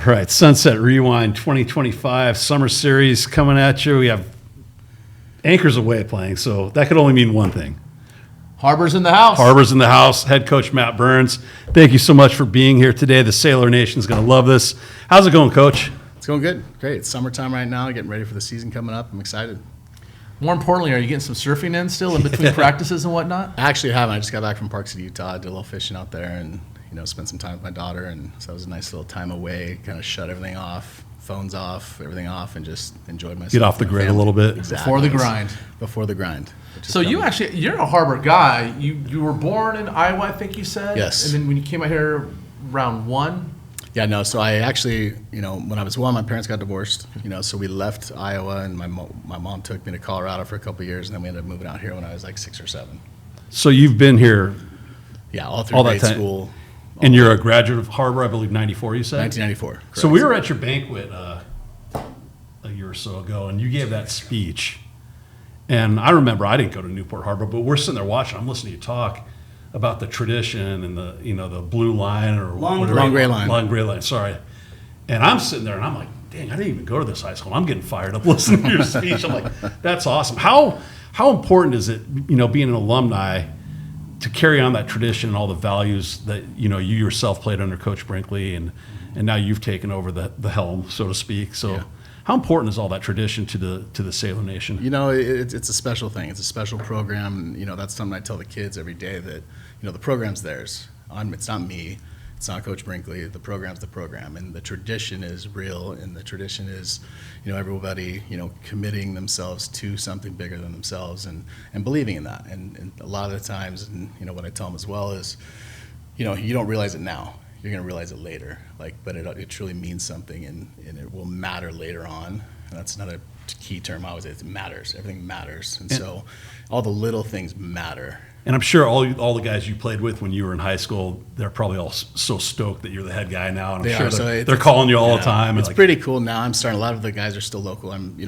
right, Sunset Rewind 2025 Summer Series coming at you. We have Anchors away playing, so that could only mean one thing. Harbor's in the house. Harbor's in the house. Head coach Matt Burns, thank you so much for being here today. The Sailor Nation is going to love this. How's it going, Coach? It's going good. Great. It's summertime right now, getting ready for the season coming up. I'm excited. More importantly, are you getting some surfing in still in between practices and whatnot? I actually haven't. I just got back from Park City, Utah. I did a little fishing out there and, spent some time with my daughter. And so it was a nice little time away, kind of shut everything off, phones off, everything off, and just enjoyed myself. Get off the grid a little bit. Exactly. Before the grind. Before the grind. So you're a Harbor guy. You were born in Iowa, I think you said? Yes. And then when you came out here round one? Yeah, no. So I actually, when I was one, my parents got divorced. So we left Iowa, and my mom took me to Colorado for a couple of years, and then we ended up moving out here when I was like 6 or 7. So you've been here. Yeah, all through grade school. And you're a graduate of Harbor, I believe, 94, you said? 1994. Correct. So we were at your banquet a year or so ago, and you gave that speech. And I remember I didn't go to Newport Harbor, but we're sitting there watching. I'm listening to you talk about the tradition and the blue line or long gray line. Long gray line, sorry. And I'm sitting there and I'm like, dang, I didn't even go to this high school. I'm getting fired up listening to your speech. I'm like, that's awesome. How important is it, being an alumni, to carry on that tradition and all the values that you yourself played under Coach Brinkley, and now you've taken over the helm, so to speak. So yeah. How important is all that tradition to the Sailor Nation? It's a special thing. It's a special program. That's something I tell the kids every day, that the program's theirs. It's not me. It's not Coach Brinkley. The program's the program, and the tradition is real. And the tradition is, everybody, committing themselves to something bigger than themselves, and believing in that. And a lot of the times, and what I tell them as well is, you don't realize it now. You're going to realize it later. But it truly means something, and it will matter later on. And that's another key term I always say. It matters. Everything matters. And so all the little things matter. And I'm sure all the guys you played with when you were in high school, they're probably all so stoked that you're the head guy now. And I'm sure they're calling you all the time. It's pretty cool now. I'm starting. A lot of the guys are still local. And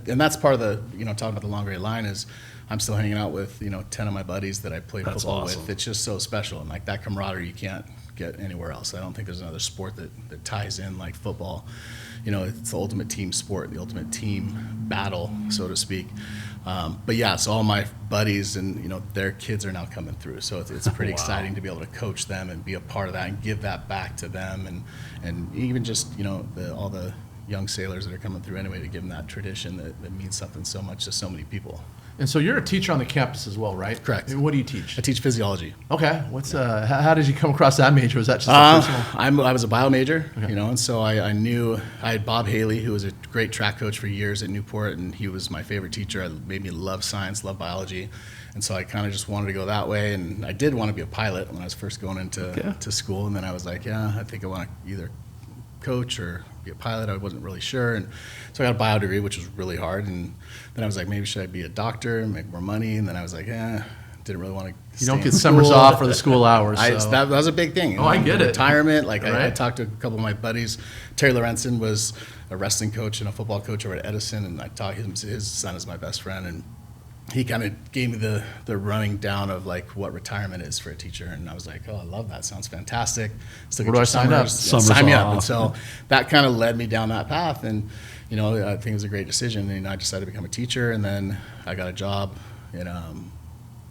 that's part of the, talking about the long gray line is, I'm still hanging out with 10 of my buddies that I played football with. It's just so special, and like that camaraderie you can't get anywhere else. I don't think there's another sport that ties in like football. It's the ultimate team sport, the ultimate team battle, so to speak. But yeah, so all my buddies and their kids are now coming through, so it's pretty exciting to be able to coach them and be a part of that and give that back to them, and even just all the young sailors that are coming through anyway, to give them that tradition that means something so much to so many people. And so you're a teacher on the campus as well, right? Correct. What do you teach? I teach physiology. Okay. How did you come across that major? Was that just a personal? I was a bio major, and so I knew I had Bob Haley, who was a great track coach for years at Newport, and he was my favorite teacher. Made me love science, love biology, and so I kind of just wanted to go that way. And I did want to be a pilot when I was first going into school, and then I was like, I think I want to either coach or be a pilot. I wasn't really sure, and so I got a bio degree, which was really hard. And then I was like, maybe should I be a doctor and make more money? And then I was like, didn't really want to. You don't get summers off for the school hours. So. That was a big thing. I get it. Retirement. I talked to a couple of my buddies. Terry Lorenzen was a wrestling coach and a football coach over at Edison, and I taught him. His son is my best friend, and he kind of gave me the running down of like what retirement is for a teacher, and I was like, I love that. Sounds fantastic. Where do I sign up? Sign me up. And so that kind of led me down that path, and I think it was a great decision. And I decided to become a teacher, and then I got a job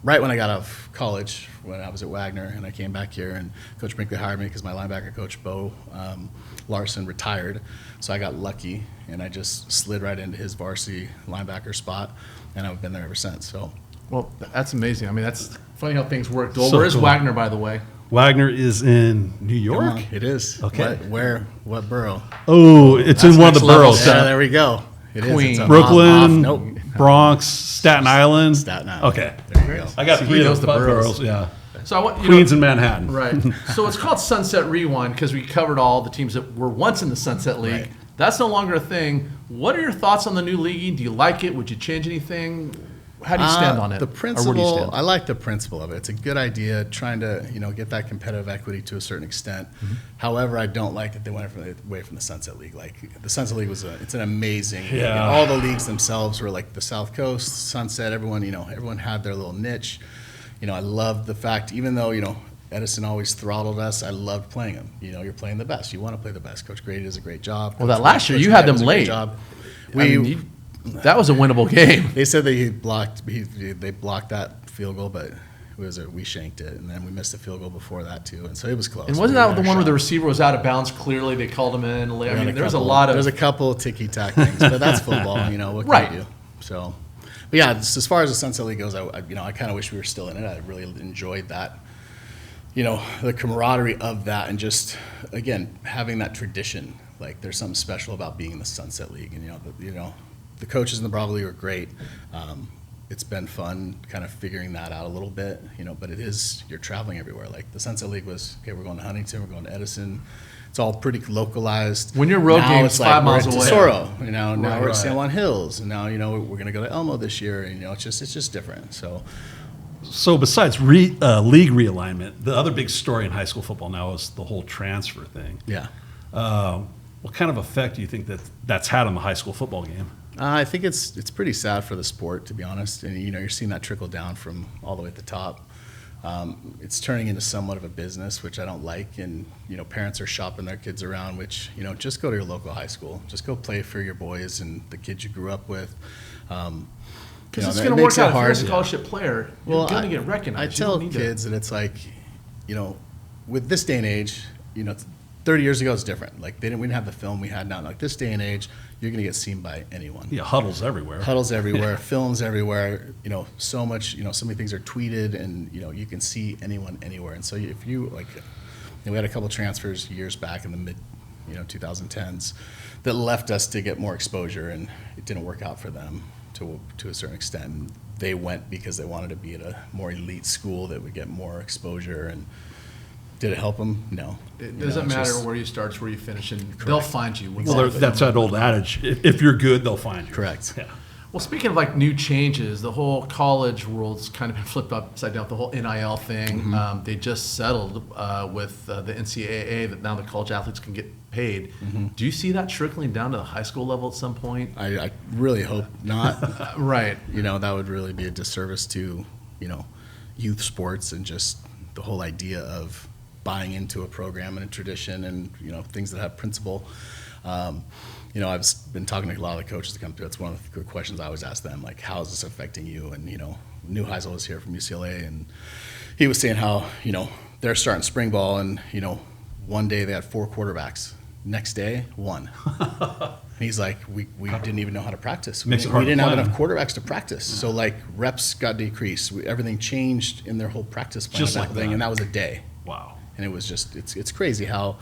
right when I got out of college, when I was at Wagner, and I came back here, and Coach Brinkley hired me because my linebacker coach, Bo Larson, retired. So I got lucky, and I just slid right into his varsity linebacker spot, and I've been there ever since. So, well, that's amazing. I mean, that's funny how things work. Well, where is Wagner, by the way? Wagner is in New York? It is. Okay. What borough? Oh, it's in one of the boroughs. Yeah, there we go. It Queens. is. Brooklyn, Bronx, Staten Island. Staten Island. Okay. There you go. I got three of those boroughs. Yeah. So I want Queens and Manhattan. Right. So it's called Sunset Rewind because we covered all the teams that were once in the Sunset League. Right. That's no longer a thing. What are your thoughts on the new league? Do you like it? Would you change anything? How do you stand on it? The Or where do you principle, stand? I like the principle of it. It's a good idea, trying to get that competitive equity to a certain extent. Mm-hmm. However, I don't like that they went away from the Sunset League. Like the Sunset League it's an amazing. Yeah. All the leagues themselves were like the South Coast, Sunset. Everyone had their little niche. I love the fact, even though Edison always throttled us. I loved playing them. You're playing the best. You want to play the best. Coach Grady does a great job. Well, that last year you had them late. That was a winnable game. They said that they blocked that field goal, but we shanked it, and then we missed a field goal before that too, and so it was close. And wasn't that the one where the receiver was out of bounds? Clearly, they called him in. I mean, there's a couple ticky-tack things, but that's football. What can you do? So, but yeah, as far as the Sunset League goes, I kind of wish we were still in it. I really enjoyed that. The camaraderie of that, and just again having that tradition. Like there's something special about being in the Sunset League, and the coaches in the Bravo League are great. It's been fun kind of figuring that out a little bit, but you're traveling everywhere. Like the Sunset League was, okay, we're going to Huntington, we're going to Edison. It's all pretty localized. When your road game's 5 miles away. Tesoro, now we're at San Juan Hills, and now, we're going to go to Elmo this year, and, it's just different. So besides league realignment, the other big story in high school football now is the whole transfer thing. Yeah. What kind of effect do you think that's had on the high school football game? I think it's pretty sad for the sport, to be honest. And you're seeing that trickle down from all the way at the top. It's turning into somewhat of a business, which I don't like. And parents are shopping their kids around. Which just go to your local high school. Just go play for your boys and the kids you grew up with. Because it's going to work out. If you're a scholarship player, you're going to get recognized. I tell kids that it's like, with this day and age, 30 years ago it's different. Like we didn't have the film we had now. Like this day and age, you're going to get seen by anyone. Yeah, huddles everywhere. Films everywhere. So much. So many things are tweeted, and you can see anyone anywhere. And so if you we had a couple transfers years back in the mid, 2010s that left us to get more exposure, and it didn't work out for them to a certain extent. They went because they wanted to be at a more elite school that would get more exposure. And did it help them? No. It doesn't matter where you start, it's where you finish, and they'll find you. Well, that's that old adage. If you're good, they'll find you. Correct. Yeah. Well, speaking of new changes, the whole college world's kind of been flipped upside down with the whole NIL thing. Mm-hmm. They just settled with the NCAA that now the college athletes can get paid. Mm-hmm. Do you see that trickling down to the high school level at some point? I really hope not. Right. That would really be a disservice to, youth sports and just the whole idea of buying into a program and a tradition and, things that have principle. I've been talking to a lot of the coaches that come through. It's one of the good questions I always ask them, like, how is this affecting you? And, New Heisel was here from UCLA, and he was saying how, they're starting spring ball, and, one day they had 4 quarterbacks. Next day, 1. He's like, we didn't even know how to practice. We didn't have enough quarterbacks to practice. So, reps got decreased. Everything changed in their whole practice plan. Just like that. And that was a day. Wow. And it was just, it's crazy how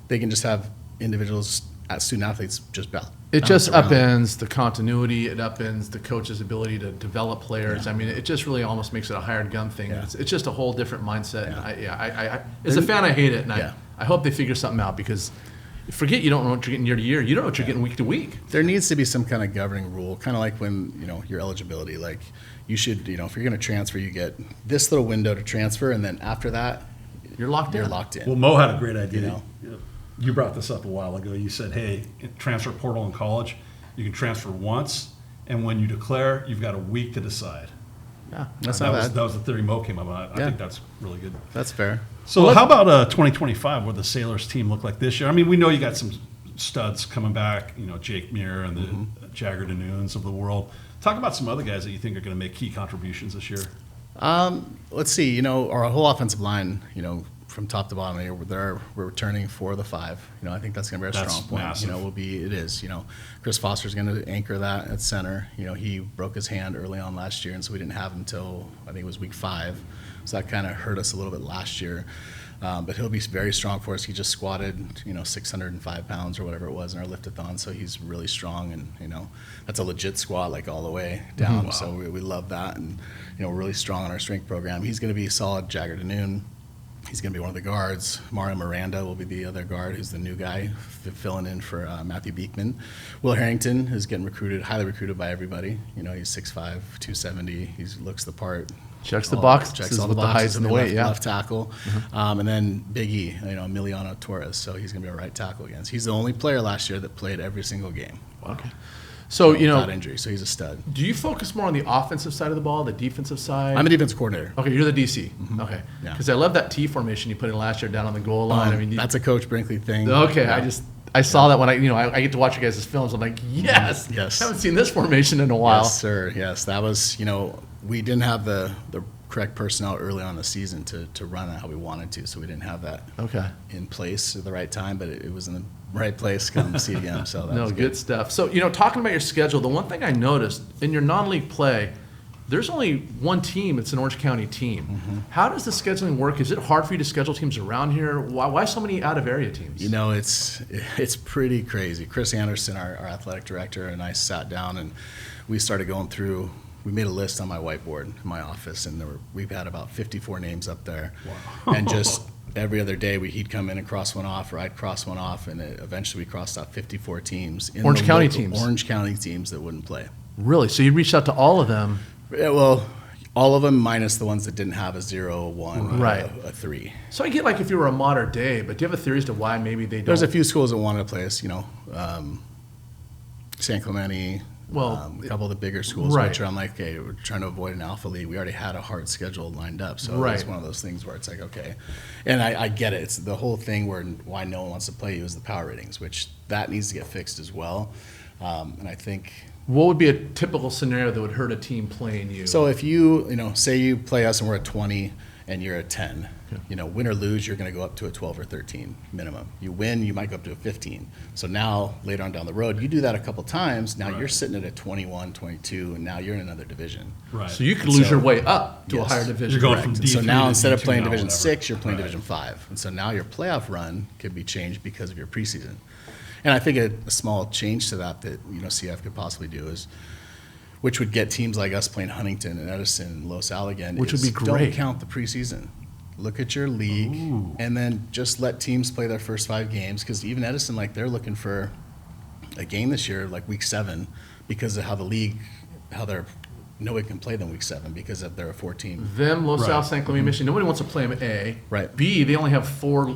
they can just have individuals, student athletes, just it just upends the continuity. It upends the coach's ability to develop players. Yeah. I mean, it just really almost makes it a hired gun thing. Yeah. It's just a whole different mindset. Yeah. And as a fan, I hate it. And I hope they figure something out, because forget you don't know what you're getting year to year. You don't know what you're getting week to week. There needs to be some kind of governing rule, kind of like when, your eligibility. Like, you should, if you're going to transfer, you get this little window to transfer, and then after that, you're locked in. Well, Mo had a great idea. You brought this up a while ago. You said, hey, transfer portal in college, you can transfer once, and when you declare, you've got a week to decide. Yeah, that's not bad. That was the theory Mo came up with. I think that's really good. That's fair. So how about 2025, where the Sailors team look like this year? I mean, we know you got some studs coming back, Jake Muir and the Jagger Danoons of the world. Talk about some other guys that you think are going to make key contributions this year. Let's see. Our whole offensive line, from top to bottom, we're returning 4 of the 5. I think that's going to be our strong point. Massive. It is. Chris Foster's going to anchor that at center. He broke his hand early on last year, and so we didn't have him until I think it was week 5. So that kind of hurt us a little bit last year. But he'll be very strong for us. He just squatted, 605 pounds or whatever it was in our lift-a-thon, so he's really strong, and that's a legit squat, all the way down. Wow. So we love that, and we're really strong on our strength program. He's going to be a solid Jagger Danoon. He's going to be one of the guards. Mario Miranda will be the other guard, who's the new guy filling in for Matthew Beekman. Will Harrington is getting highly recruited by everybody. He's 6'5", 270. He looks the part. Checks the box. Checks all the boxes. The height and the weight, left tackle. Mm-hmm. And then Big E, Emiliano Torres. So he's going to be a right tackle again. So he's the only player last year that played every single game. Wow. Okay. So, without injury. So he's a stud. do you focus more on the offensive side of the ball, the defensive side? I'm a defense coordinator. Okay, you're the DC. Okay. Yeah. Because I love that T formation you put in last year down on the goal line. I mean, That's a Coach Brinkley thing. okay. Yeah. I saw that when I get to watch you guys' films. I'm like, yes. Yes. Haven't seen this formation in a while. Yes, sir. Yes, that was, we didn't have the correct personnel early on in the season to run it how we wanted to, so we didn't have that Okay. in place at the right time, but it was in the right place come CDM, so that was Good stuff. So, talking about your schedule, the one thing I noticed in your non-league play, there's only one team. It's an Orange County team. Mm-hmm. How does the scheduling work? Is it hard for you to schedule teams around here? Why so many out-of-area teams? It's pretty crazy. Chris Anderson, our athletic director, and I sat down and we started going through. We made a list on my whiteboard in my office, and we've had about 54 names up there. Wow. And just every other day, he'd come in and cross one off, or I'd cross one off, and eventually we crossed out 54 teams. Orange County teams? Orange County teams that wouldn't play. Really? So you reached out to all of them? Yeah, well, all of them minus the ones that didn't have a 0, 1, Right. or a 3. So I get if you were a modern day, but do you have a theory as to why maybe they don't? There's a few schools that wanted to play us, San Clemente, a couple of the bigger schools, Right. which are I'm like, okay, we're trying to avoid an alpha league. We already had a hard schedule lined up, so Right. it's one of those things where it's like, okay. And I get it. It's the whole thing why no one wants to play you is the power ratings, which that needs to get fixed as well. And I think... What would be a typical scenario that would hurt a team playing you? So if say you play us and we're at 20 and you're at 10, win or lose, you're going to go up to a 12 or 13 minimum. You win, you might go up to a 15. So now, later on down the road, you do that a couple times, now you're sitting at a 21, 22, and now you're in another division. Right. So you could lose your way up to a Yes. higher division. You're going Correct. from And so D3 now to instead of D2 playing now, Division whatever. 6, you're playing Right. Division 5. And so now your playoff run could be changed because of your preseason. And I think a small change to that CF could possibly do is, which would get teams like us playing Huntington and Edison and Los Al again. Which would is be great. Don't count the preseason. Look at your league, and then just let teams play their first 5 games. Because even Edison, they're looking for a game this year, week 7, because of how the league, nobody can play them week 7 because of they're a 14. Them, Los Right. Al, San Clemente, Michigan. Nobody wants to play them A. Right. B, they only have 4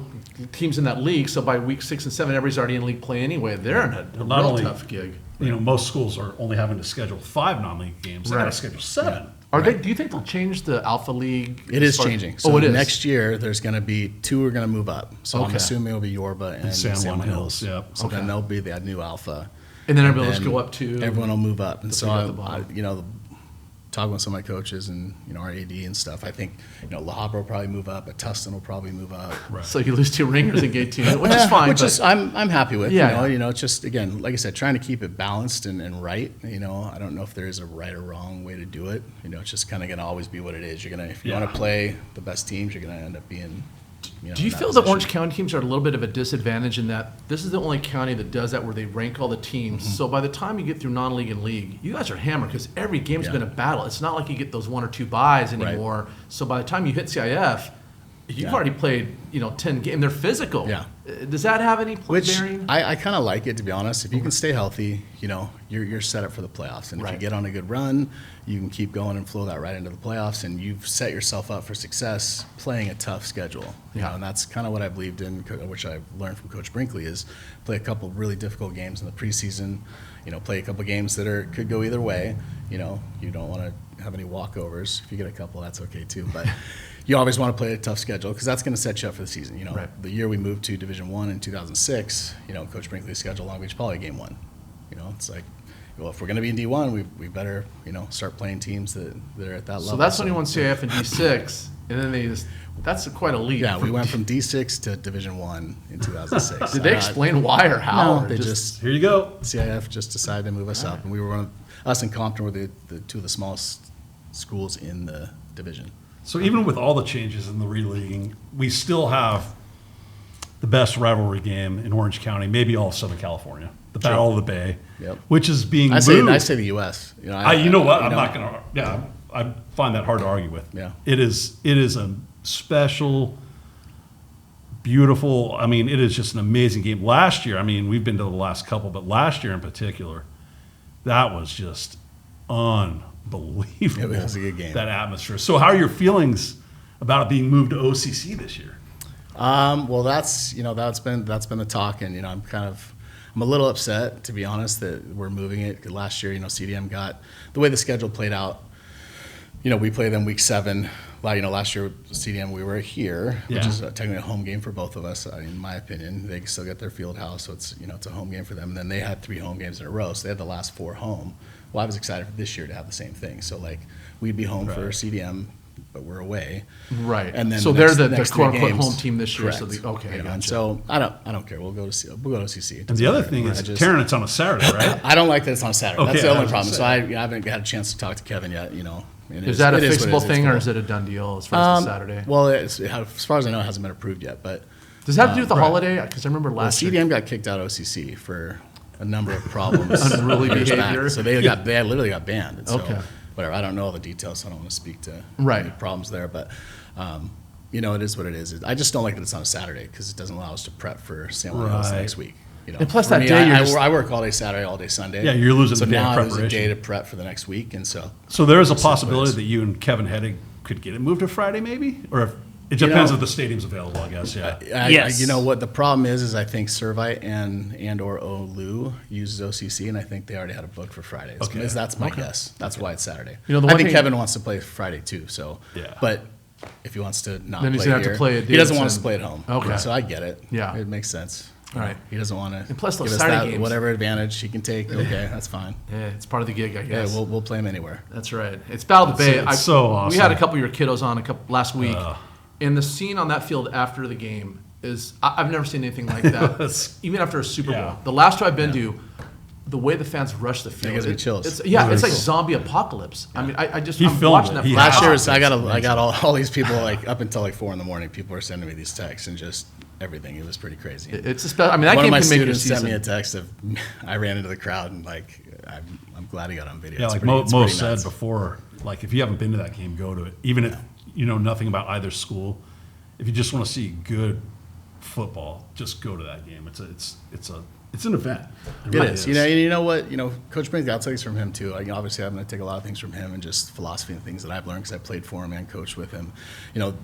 teams in that league, so by week 6 and 7, everybody's already in league play anyway. They're in a Not real only- tough gig. Most schools are only having to schedule 5 non-league games. They got Right. to schedule 7. Do you think they'll change the Alpha League? It is changing. So it is. next year, there's going to be 2 are going to move up. So I'm Okay. assuming it'll be Yorba and San Juan Hills, Hills. yep. So Okay. then they'll be that new alpha. And then everybody will just then go up to. Everyone will move up. And the so figure at the bottom. talking with some of my coaches and our AD and stuff, I think La Habra will probably move up, but Tustin will probably move up. Right. So you lose 2 ringers in gate 2, which is fine. Which but is I'm happy with. Yeah. It's just, again, like I said, trying to keep it balanced and right. I don't know if there is a right or wrong way to do it. It's just kind of going to always be what it is. If you want to play the best teams, you're going to end up being. Do you feel the Orange County teams are at a little bit of a disadvantage in that this is the only county that does that where they rank all the teams? Mm-hmm. So by the time you get through non-league and league, you guys are hammered because every game's Yeah. been a battle. It's not like you get those 1 or 2 buys anymore. So by the time you hit CIF, you've Yeah. already played 10 games. They're physical. Yeah. Does that have any Which bearing? I kind of like it, to be honest. If you can stay healthy, you're set up for the playoffs. And if Right. you get on a good run, you can keep going and flow that right into the playoffs. And you've set yourself up for success playing a tough schedule. Yeah. And that's kind of what I believed in, which I learned from Coach Brinkley, is play a couple really difficult games in the preseason. Play a couple games that could go either way. You don't want to have any walkovers. If you get a couple, that's okay too. But you always want to play a tough schedule because that's going to set you up for the season. Right. The year we moved to Division I in 2006, Coach Brinkley's schedule Long Beach Poly game 1. It's like, well, if we're going to be in D1, we better, start playing teams that are at that level. So that's when you won CIF and D6, and then that's quite a leap. Yeah, we went from D6 to Division I in 2006. Did they explain why or how? No, or they just Here you go. CIF just decided to move us up, and we were us and Compton were the 2 of the smallest schools in the division. So even with all the changes in the releaguing, we still have the best rivalry game in Orange County, maybe all of Southern California, the Battle of the Bay, Yep. which is being I moved. say the U.S. You know what? I'm not going to. Yeah, I find that hard to argue with. Yeah. It is a special, beautiful. I mean, it is just an amazing game. Last year, we've been to the last couple, but last year in particular, that was just unbelievable. It was a good game. That atmosphere. So, how are your feelings about it being moved to OCC this year? Well, that's been the talk, and I'm I'm a little upset, to be honest, that we're moving it. 'Cause last year, CDM got the way the schedule played out. We play them week 7. Last year CDM we were here, which is technically a home game for both of us. In my opinion, they still get their field house, so it's it's a home game for them. And then they had 3 home games in a row, so they had the last 4 home. Well, I was excited for this year to have the same thing. So we'd be home for CDM, but we're away. Right. And then so they're the quote unquote home team this year. Correct. So gotcha. And so I don't care. We'll go to OCC. And the other thing is, Taryn, it's on a Saturday, right? I don't like that it's on a Saturday. Okay, That's the only problem. So I haven't had a chance to talk to Kevin yet. Is that a fixable thing, or is it a done deal as far as the Saturday? Well, as far as I know, it hasn't been approved yet. But does that have to do with the holiday? Because I remember last year CDM got kicked out of OCC for a number of problems. Unruly years behavior. back. So they literally got banned. And so, Okay. Whatever. I don't know all the details, so I don't want to speak to Right. any problems there. But it is what it is. I just don't like that it's on a Saturday because it doesn't allow us to prep for San Juan Hills Right. next week. And plus For that me, day I work all day Saturday, all day Sunday. Yeah, you're losing so the day of now there's a preparation. day to prep for the next week, and so So there is a That's what it possibility is. that you and Kevin Heddig could get it moved to Friday, maybe, or if it depends know- if the stadium's available. I guess. Yeah. Yes. You know what the problem is I think Servite and or OLU uses OCC, and I think they already had a book for Fridays. Okay. That's my guess. That's why it's Saturday. The I one think thing- Kevin wants to play Friday too. So Yeah. but if he wants to not Then he's play gonna have to here, play at he doesn't want us Davidson. to play at home. Okay. So I get it. Yeah. It makes sense. All right. He doesn't want to And plus those give us Saturday that games. whatever advantage he can take. Okay, that's fine. Yeah, it's part of the gig, I Yeah, guess. we'll play him anywhere. That's right. It's Battle of the Bay. It's so awesome. We had a couple of your kiddos on last week, and the scene on that field after the game is I've never seen anything like that. Even after a Super Bowl, Yeah. the last two I've been to, the way the fans rush the field, gives me chills. It's Really like cool. zombie apocalypse. I mean, I'm filmed watching it. that. He for has Last Wow. year, hours. I got all these people up until 4 a.m. People were sending me these texts and just everything. It was pretty crazy. It's a special. I mean, that One of game my can make your students sent me season. a text of I ran into the crowd and I'm glad he got on video. Yeah, It's like pretty- it's Mo pretty said nuts. before, if you haven't been to that game, go to it. Even if you know nothing about either school, if you just want to see good football, just go to that game. It's an event. It really is. You know what? Coach brings out things from him too. Obviously, I'm going to take a lot of things from him and just philosophy and things that I've learned because I played for him and coached with him.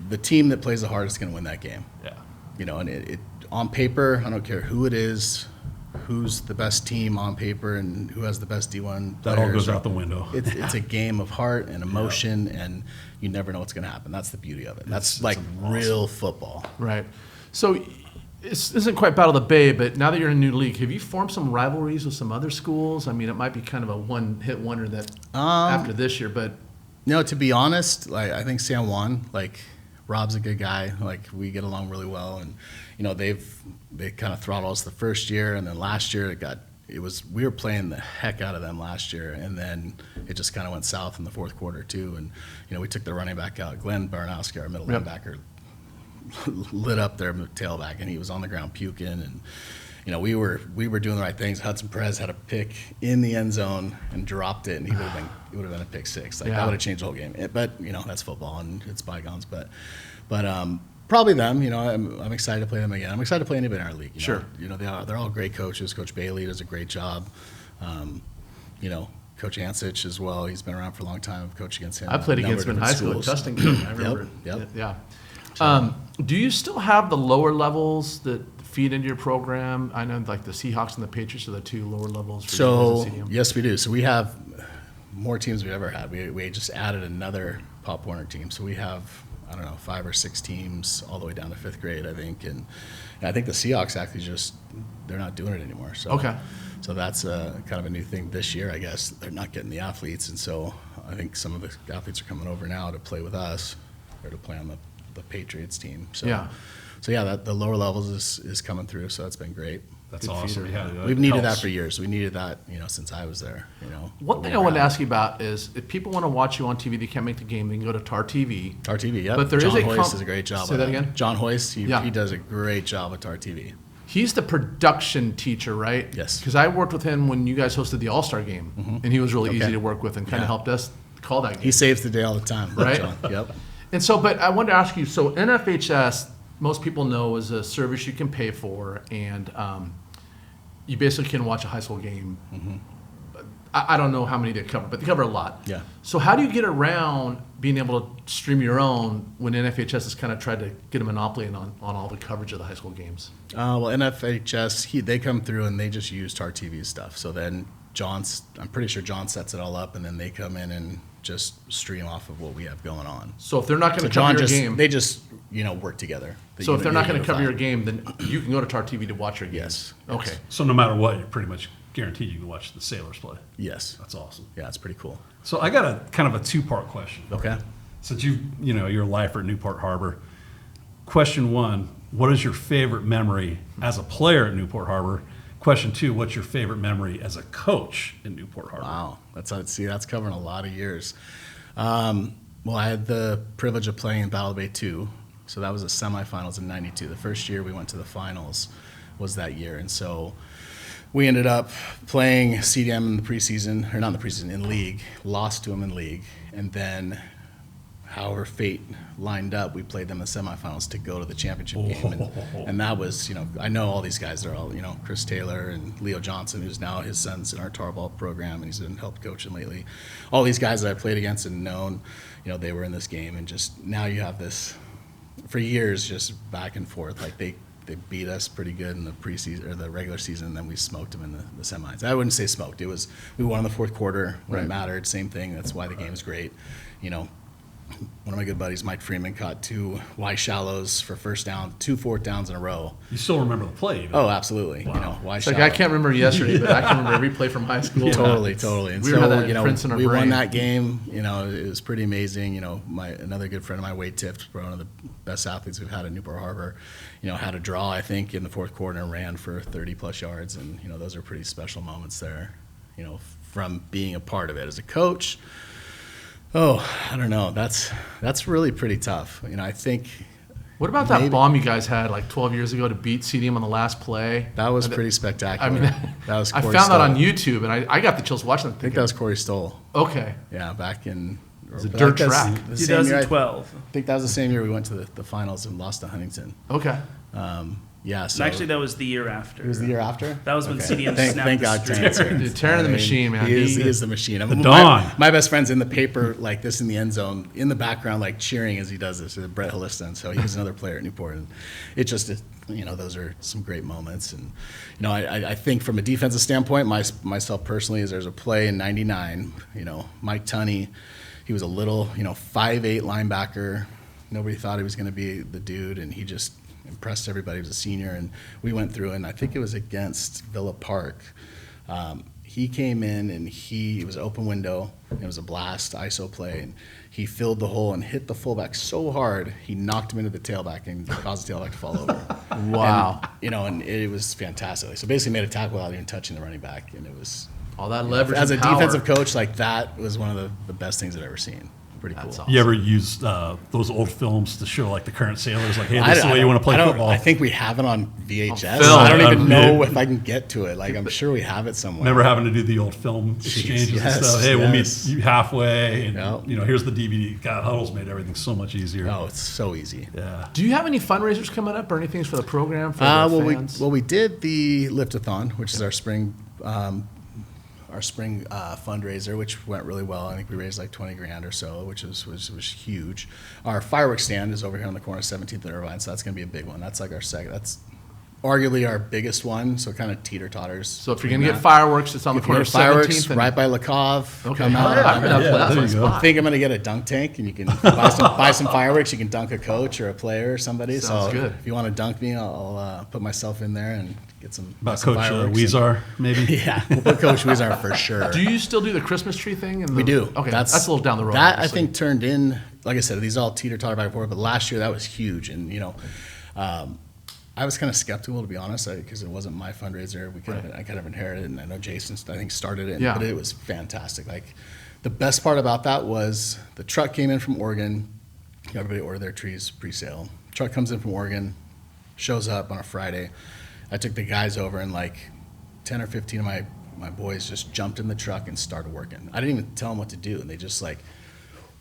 The team that plays the hardest is going to win that game. Yeah. And it on paper, I don't care who it is, who's the best team on paper, and who has the best D1 That all players. goes out the window. It's a game of heart and emotion, and you never know what's going to happen. That's the beauty of it. That's real football. Right. So this isn't quite Battle of the Bay, but now that you're in a new league, have you formed some rivalries with some other schools? I mean, it might be kind of a one-hit wonder that after this year, but To be honest, I think San Juan, Rob's a good guy. We get along really well, and they kind of throttled us the first year, and then last year we were playing the heck out of them last year, and then it just kind of went south in the fourth quarter too. And we took the running back out, Glenn Baranowski, our middle linebacker, lit up their tailback, and he was on the ground puking, and we were doing the right things. Hudson Perez had a pick in the end zone and dropped it, and it would have been a pick six. That would have changed the whole game. But that's football and it's bygones. But probably them. I'm excited to play them again. I'm excited to play anybody in our league. Sure. They're all great coaches. Coach Bailey does a great job. Coach Ansich as well. He's been around for a long time. I've coached against him. I played a number against of him in high different school at schools. Tustin. I remember. Yep. Yeah. Do you still have the lower levels that feed into your program? I know the Seahawks and the Patriots are the two lower levels for you So as a CDM. yes, we do. So we have more teams we've ever had. We just added another Pop Warner team. So we have 5 or 6 teams all the way down to 5th grade, I think. And I think the Seahawks actually they're not doing it anymore. So Okay. So that's kind of a new thing this year, I guess. They're not getting the athletes, and so I think some of the athletes are coming over now to play with us or to play on the Patriots team. So Yeah. So yeah, the lower levels is coming through. So that's been great. That's Good awesome. feeder. Yeah, We've needed helps. that for years. We needed that, since I was there. One thing I wanted to ask you about is if people want to watch you on TV, they can't make the game, they can go to TAR TV. TAR TV, yep. But there is John a Hoist does a great job. Say on that again? John Hoist, he Yeah. does a great job with TAR TV. He's the production teacher, right? Yes. Because I worked with him when you guys hosted the All-Star game, and he was really Okay. easy to work with and kind of Yeah. helped us call that game. He saves the day all the time. Right? John. Yep. And so, but I wanted to ask you, so NFHS, most people know is a service you can pay for, and you basically can watch a high school game I don't know how many they cover, but they cover a lot. Yeah. So how do you get around being able to stream your own when NFHS has kind of tried to get a monopoly on all the coverage of the high school games? Well, NFHS, they come through and they just use Tar TV stuff. So then I'm pretty sure John sets it all up, and then they come in and just stream off of what we have going on. So if they're not going So to cover John your just, game, they just, work together. so if they're not going to cover your game, then you can go to Tar TV to watch your game. Yes. Okay. So no matter what, you're pretty much guaranteed you can watch the Sailors play. Yes. That's awesome. Yeah, it's pretty cool. So I got a kind of a two-part question. Okay. Since you're a lifer at Newport Harbor. Question one, what is your favorite memory as a player at Newport Harbor? Question two, what's your favorite memory as a coach in Newport Harbor? Wow, that's covering a lot of years. Well, I had the privilege of playing in Battle Bay 2, so that was the semifinals in '92. The first year we went to the finals was that year, and so we ended up playing CDM in the preseason, or not in the preseason, in league, lost to them in league, and then however fate lined up, we played them in the semifinals to go to the championship game. And that was, I know all these guys. They're all, Chris Taylor and Leo Johnson, who's now his son's in our tarball program, and he's been help coaching lately. All these guys that I played against and known, they were in this game. And just now you have this, for years, just back and forth. Like they beat us pretty good in the preseason or the regular season, and then we smoked them in the semis. I wouldn't say smoked. It was, we won in the fourth quarter when it mattered. Same thing. That's why the game's great. One of my good buddies, Mike Freeman, caught 2 wide shallows for first down, 2 fourth downs in a row. You still remember the play, even. Oh, absolutely. Wow. Wide It's shallow. like I can't remember yesterday, but I can remember every play from high school. Totally. And We so, had that imprints in our we brain. won that game. It was pretty amazing. Another good friend of mine, Wade Tift, one of the best athletes we've had at Newport Harbor, had a draw, I think, in the fourth quarter and ran for 30-plus yards. And, those are pretty special moments there, from being a part of it. As a coach, I don't know. That's really pretty tough. I think. What about that bomb you guys had like 12 years ago to beat CDM on the last play? That was pretty spectacular. I mean, that was. I Corey found that Stoll. on YouTube, and I got the chills watching it. I think that was Corey Stoll. Okay. Yeah, back in. It was a dirt track. The same year, 2012. I think that was the same year we went to the finals and lost to Huntington. Okay. Yeah. So Actually, that was the year after. it was the year after. That was when CDM Thank snapped the God streak. Terrence here. Dude, Terran the machine, man. He is the machine. The Dawn. My best friend's in the paper like this in the end zone, in the background, like cheering as he does this. Brett Hilliston. So he was another player at Newport, and it just, those are some great moments. And I think from a defensive standpoint, myself personally, is there's a play in '99. Mike Tunney, he was a little, 5'8" linebacker. Nobody thought he was going to be the dude, and he just impressed everybody. He was a senior, and we went through, and I think it was against Villa Park. He came in, and it was an open window. It was a blast ISO play, and he filled the hole and hit the fullback so hard he knocked him into the tailback and caused the tailback to fall over. Wow. And it was fantastic. So basically, made a tackle without even touching the running back, and it was All that leverage as a and power. defensive coach, like that was one of the best things I've ever seen. Pretty cool. That's awesome. You ever use those old films to show like the current sailors, like, hey, this is the way you want to play football? I think we have it on VHS. film. I don't even know Yeah. if I can get to it. Like, I'm sure we have it somewhere. Remember having to do the old film exchanges yes, and stuff? Hey, we'll meet yes. you halfway, and Yep. here's the DVD. God, Huddle's made everything so much easier. Oh, it's so easy. Yeah. Do you have any fundraisers coming up or anything for the program for the Well, fans? we did the Liftathon, which is our spring fundraiser, which went really well. I think we raised like $20,000 or so, which was huge. Our fireworks stand is over here on the corner of 17th and Irvine, so that's going to be a big one. That's like our second. That's arguably our biggest one, so it kind of teeter-totters. So if you're going to get fireworks, it's on the corner of 17th. Fireworks and, right by LaCave. Okay. Come Oh, out. yeah, I mean, that's there my you go. spot. I think I'm going to get a dunk tank, and you can buy some fireworks. You can dunk a coach or a player or somebody. Sounds so good. if you want to dunk me, I'll put myself in there and get some About some Coach fireworks. Weezar, maybe? Yeah, we'll put Coach Weezar for sure. Do you still do the Christmas tree thing? We do. Okay, that's a little down the road. That obviously. I think turned in, like I said, these all teeter-totter back and forth, but last year that was huge. And, I was kind of skeptical, to be honest, because it wasn't my fundraiser. I kind of inherited it, and I know Jason, I think, started it. Yeah. But it was fantastic. Like, the best part about that was the truck came in from Oregon. Everybody ordered their trees pre-sale. Truck comes in from Oregon, shows up on a Friday. I took the guys over, and like 10 or 15 of my boys just jumped in the truck and started working. I didn't even tell them what to do, and they just like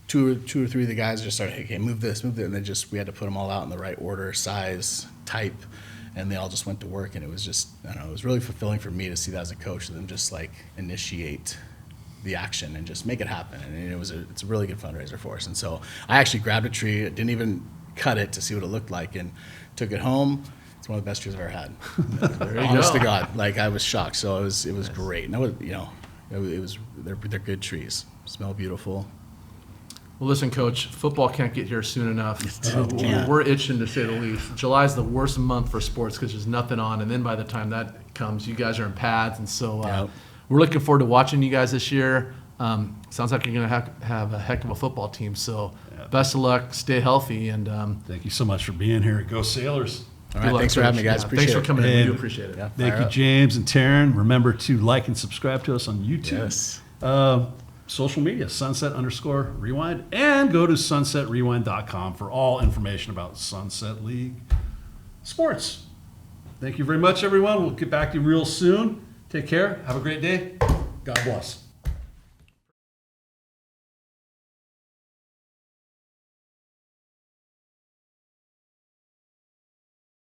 two or three of the guys just started, hey, move this, and then we had to put them all out in the right order, size, type, and they all just went to work. And it was just, I don't know, it was really fulfilling for me to see that as a coach, them just like initiate the action and just make it happen. And it's a really good fundraiser for us. And so I actually grabbed a tree, didn't even cut it to see what it looked like, and took it home. It's one of the best trees I've ever had. Honest to God, like I was shocked. So it was great. No, they're good trees. Smell beautiful. Well, listen, Coach, football can't get here soon enough. Can't. We're itching, to say the least. July's the worst month for sports because there's nothing on, and then by the time that comes, you guys are in pads, and so we're looking forward to watching you guys this year. Sounds like you're going to have a heck of a football team, so best of luck, stay healthy, and thank you so much for being here. Go Sailors. All right, thanks for having me, guys. Appreciate Thanks for coming in. And We do appreciate it. Yeah, thank you, James and Taryn. Remember to like and subscribe to us on YouTube. Yes. Social media, sunset_rewind, and go to sunsetrewind.com for all information about Sunset League sports. Thank you very much, everyone. We'll get back to you real soon. Take care. Have a great day. God bless.